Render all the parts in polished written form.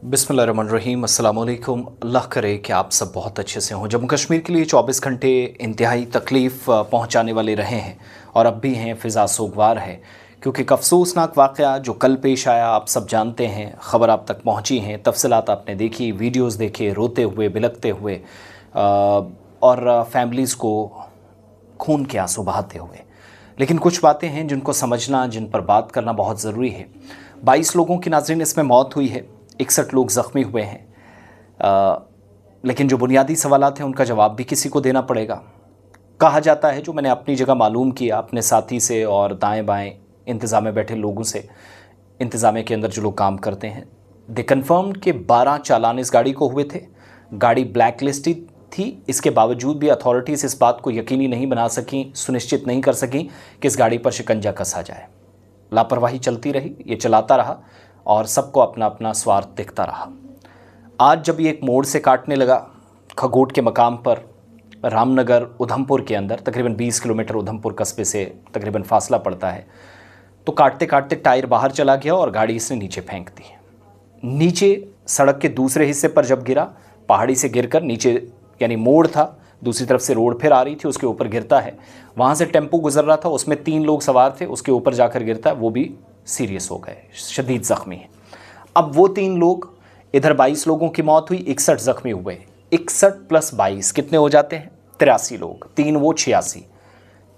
बिस्मिल्लाहिर्रहमानिर्रहीम, अस्सलाम वालेकुम। अल्लाह करे कि आप सब बहुत अच्छे से हों। जम्मू कश्मीर के लिए 24 घंटे इंतहाई तकलीफ़ पहुंचाने वाले रहे हैं और अब भी हैं, फ़िज़ा सोगवार है क्योंकि एक अफसोसनाक वाक़या जो कल पेश आया आप सब जानते हैं, ख़बर आप तक पहुंची हैं, तफ़सीलात आपने देखी, वीडियोज़ देखे, रोते हुए बिलखते हुए और फैमिलीज़ को खून के आंसू बहाते हुए। लेकिन कुछ बातें हैं जिनको समझना, जिन पर बात करना बहुत ज़रूरी है। 22 लोगों की नाज़रीन इसमें मौत हुई है, 61 लोग ज़ख्मी हुए हैं। लेकिन जो बुनियादी सवालात हैं उनका जवाब भी किसी को देना पड़ेगा। कहा जाता है, जो मैंने अपनी जगह मालूम किया अपने साथी से और दाएं बाएं इंतज़ाम में बैठे लोगों से, इंतज़ाम के अंदर जो लोग काम करते हैं, दे कन्फर्म कि 12 चालान इस गाड़ी को हुए थे। गाड़ी ब्लैक लिस्टेड थी, इसके बावजूद भी अथॉरिटीज़ इस बात को यकीनी नहीं बना सकी, सुनिश्चित नहीं कर सकी कि इस गाड़ी पर शिकंजा कसा जाए। लापरवाही चलती रही, ये चलाता रहा और सबको अपना अपना स्वार्थ दिखता रहा। आज जब ये एक मोड़ से काटने लगा, खगोट के मकाम पर रामनगर उधमपुर के अंदर, तकरीबन 20 किलोमीटर उधमपुर कस्बे से तकरीबन फासला पड़ता है, तो काटते काटते टायर बाहर चला गया और गाड़ी इसने नीचे फेंक दी। नीचे सड़क के दूसरे हिस्से पर जब गिरा, पहाड़ी से गिरकर नीचे, यानी मोड़ था, दूसरी तरफ से रोड फिर आ रही थी, उसके ऊपर गिरता है। वहाँ से टेम्पो गुजर रहा था, उसमें 3 लोग सवार थे, उसके ऊपर जाकर गिरता है, वो भी सीरियस हो गए, शदीद ज़ख्मी हैं। अब वो 3 लोग, इधर 22 लोगों की मौत हुई, 61 ज़ख्मी हुए। 61 + 22 कितने हो जाते हैं? 83 लोग। 3 वो 86,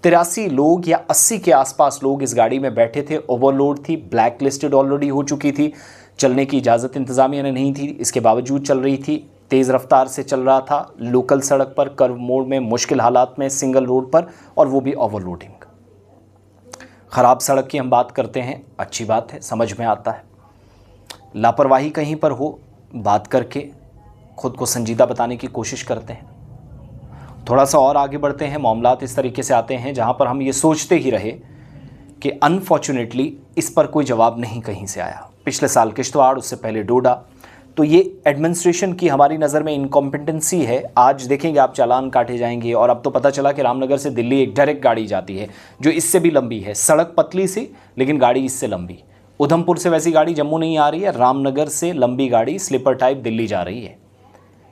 83 लोग या 80 के आसपास लोग इस गाड़ी में बैठे थे। ओवरलोड थी, ब्लैक लिस्टेड ऑलरेडी हो चुकी थी, चलने की इजाज़त इंतज़ामिया ने नहीं थी, इसके बावजूद चल रही थी, तेज़ रफ्तार से चल रहा था, लोकल सड़क पर, कर्व मोड़ में, मुश्किल हालात में, सिंगल रोड पर, और वो भी ओवरलोडिंग। ख़राब सड़क की हम बात करते हैं, अच्छी बात है, समझ में आता है। लापरवाही कहीं पर हो, बात करके खुद को संजीदा बताने की कोशिश करते हैं। थोड़ा सा और आगे बढ़ते हैं, मामलात इस तरीके से आते हैं जहाँ पर हम ये सोचते ही रहे कि अनफॉर्चुनेटली इस पर कोई जवाब नहीं कहीं से आया। पिछले साल किश्तवाड़, उससे पहले डोडा। तो ये एडमिनिस्ट्रेशन की हमारी नज़र में इनकॉम्पिटेंसी है। आज देखेंगे आप, चालान काटे जाएंगे। और अब तो पता चला कि रामनगर से दिल्ली एक डायरेक्ट गाड़ी जाती है जो इससे भी लंबी है। सड़क पतली सी, लेकिन गाड़ी इससे लंबी। उधमपुर से वैसी गाड़ी जम्मू नहीं आ रही है, रामनगर से लंबी गाड़ी स्लीपर टाइप दिल्ली जा रही है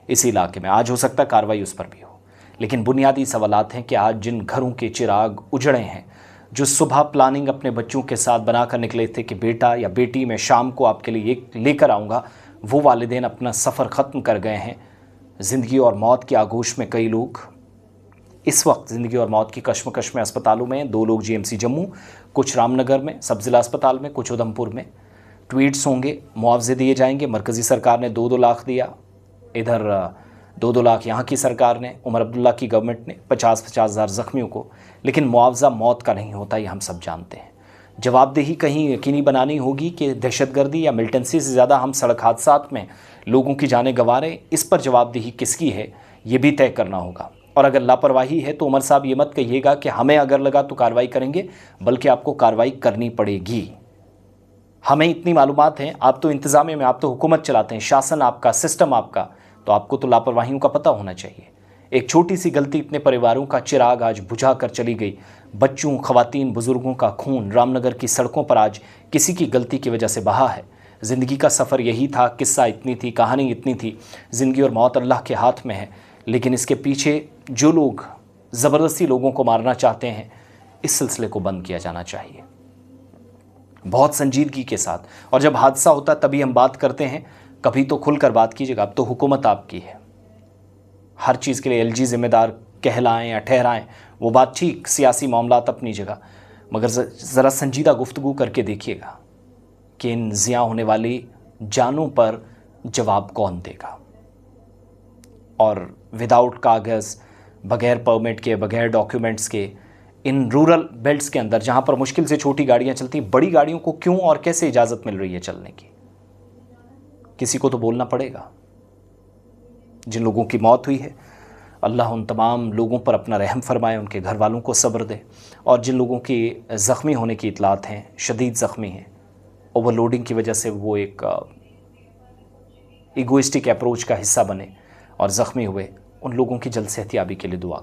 इसी इलाके में। आज हो सकता है कार्रवाई उस पर भी हो। लेकिन बुनियादी सवालात हैं कि आज जिन घरों के चिराग उजड़े हैं, जो सुबह प्लानिंग अपने बच्चों के साथ बनाकर निकले थे कि बेटा या बेटी मैं शाम को आपके लिए ये लेकर आऊँगा, वो वालिदैन अपना सफ़र ख़त्म कर गए हैं। ज़िंदगी और मौत की आगोश में कई लोग इस वक्त ज़िंदगी और मौत की कश्मकश में अस्पतालों में। 2 लोग GMC जम्मू, कुछ रामनगर में सब ज़िला अस्पताल में, कुछ उधमपुर में। ट्वीट्स होंगे, मुआवजे दिए जाएंगे। मरकज़ी सरकार ने 2-2 लाख दिया, इधर 2-2 लाख यहाँ की सरकार ने, उमर अब्दुल्ला की गवर्नमेंट ने 50-50 हज़ार ज़ख्मियों को। लेकिन मुआवजा मौत का नहीं होता, ये हम सब जानते हैं। जवाबदेही कहीं यकीनी बनानी होगी कि दहशतगर्दी या मिलिटेंसी से ज़्यादा हम सड़क हादसात में लोगों की जानें गंवा रहे हैं। इस पर जवाबदेही किसकी है, ये भी तय करना होगा। और अगर लापरवाही है तो उमर साहब ये मत कहिएगा कि हमें अगर लगा तो कार्रवाई करेंगे, बल्कि आपको कार्रवाई करनी पड़ेगी। हमें इतनी मालूमात हैं, आप तो इंतज़ामिया में, आप तो हुकूमत चलाते हैं, शासन आपका, सिस्टम आपका, तो आपको तो लापरवाहियों का पता होना चाहिए। एक छोटी सी गलती इतने परिवारों का चिराग आज बुझा कर चली गई। बच्चों, ख़वातीन, बुज़ुर्गों का खून रामनगर की सड़कों पर आज किसी की गलती की वजह से बहा है। ज़िंदगी का सफ़र यही था, किस्सा इतनी थी, कहानी इतनी थी। ज़िंदगी और मौत अल्लाह के हाथ में है, लेकिन इसके पीछे जो लोग ज़बरदस्ती लोगों को मारना चाहते हैं, इस सिलसिले को बंद किया जाना चाहिए बहुत संजीदगी के साथ। और जब हादसा होता तभी हम बात करते हैं, कभी तो खुलकर बात कीजिएगा। अब तो हुकूमत आपकी है, हर चीज़ के लिए LG ज़िम्मेदार कहलाएं या ठहराएं, वो बात ठीक, सियासी मामलात अपनी जगह, मगर ज़रा संजीदा गुफ्तगू करके देखिएगा कि इन ज़िया होने वाली जानों पर जवाब कौन देगा। और विदाउट कागज़, बग़ैर परमिट के, बग़ैर डॉक्यूमेंट्स के, इन रूरल बेल्ट्स के अंदर जहाँ पर मुश्किल से छोटी गाड़ियाँ चलती हैं, बड़ी गाड़ियों को क्यों और कैसे इजाज़त मिल रही है चलने की? किसी को तो बोलना पड़ेगा। जिन लोगों की मौत हुई है, अल्लाह उन तमाम लोगों पर अपना रहम फरमाए, उनके घर वालों को सब्र दे। और जिन लोगों की ज़ख्मी होने की इतलात हैं, शदीद ज़ख्मी हैं, ओवरलोडिंग की वजह से वो एक ईगोइस्टिक अप्रोच का हिस्सा बने और ज़ख्मी हुए, उन लोगों की जल्द सेहतयाबी के लिए दुआ करें।